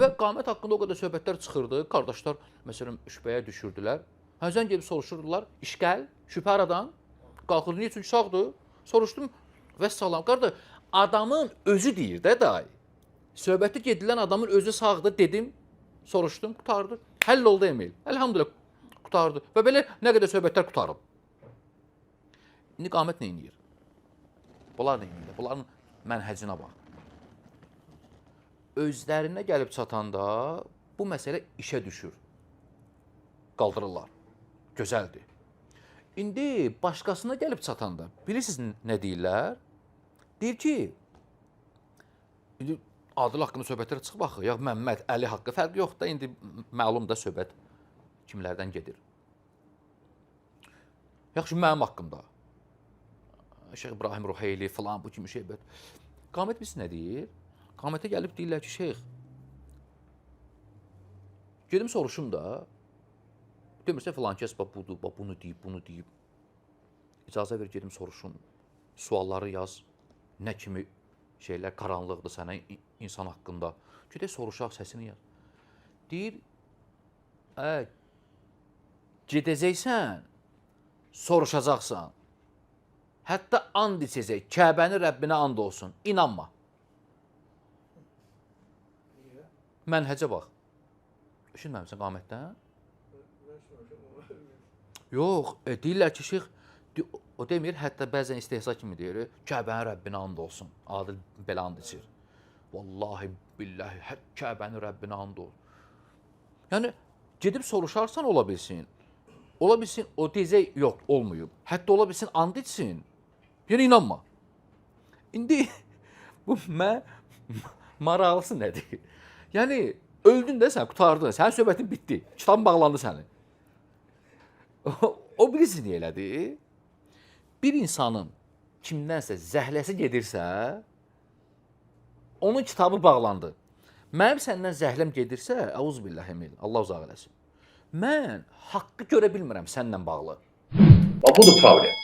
Və qamət haqqında o qədər söhbətlər çıxırdı. Qardaşlar, məsələn, şübhəyə düşürdülər. Həzən gedib soruşurdular, işgəl, şübhə aradan. Qalxır, niyə? Çünki sağdır. Soruşdum, vəssalam. Qardaş, adamın özü deyir də day. Söhbəti gedilən adamın özü sağdır dedim, soruşdum, qutardı. Həll oldu Emil. Elhamdülillah qutardı. Və belə nə qədər söhbətlər qutarıb. İndi qamət nə edir? Bunlar nə edir? Bunların mənhəcinə bax. Özlərinə gəlib çatanda bu məsələ işə düşür. Qaldırırlar. Gözəldir. İndi başqasına gəlib çatanda bilirsiniz nə deyirlər? Deyir ki, indi Adil haqqında söhbətlərə çıxıb axı. Ya Məmməd, Əli haqqı fərqi yoxdur da, indi məlum da söhbət kimlərdən gedir. Yaxşı, mənim haqqımda. Şeyx İbrahim Ruheyli falan bu kimi söhbət. Qamət biz nə deyir? Qamətə gəlib deyirlər ki, şeyx, gedim soruşum da, demirsə filan kəs budur, bunu deyib, bunu deyib. İcazə ver, gedim soruşum, sualları yaz, nə kimi şeylər qaranlıqdır sənə insan haqqında. Gedək soruşaq, səsini yaz. Deyir, gedəcəksən, soruşacaqsan. Hətta and içəcək, Kəbəni Rəbbinə and olsun, inanma. Mənhəcə bax. Eşitməmisən qamətdən? Yox, deyirlər ki, şeyx, o demir, hətta bəzən istehza kimi deyir, Kəbənin Rəbbinə and olsun. Adil belə and içir. Vallahi, billahi, Kəbənin Rəbbinə and olsun. Yəni, gedib soruşarsan ola bilsin. Ola bilsin, o deyəcək, yox, olmayıb. Hətta ola bilsin, and içsin. Yəni, inanma. İndi, bu maraqlısı nədir? Yəni, öldün də sən, qutardın, sənin söhbətin bitdi. Kitabın bağlandı sənin. O birisi niyə elədi? Bir insanın kimdənsə zəhləsi gedirsə, onun kitabı bağlandı. Mənim səndən zəhləm gedirsə, əuzubillah Emil, Allah uzaq eləsin. Mən haqqı görə bilmirəm səndən bağlı. Budur problem.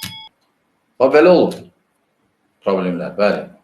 Belə olur problemlər, bəli.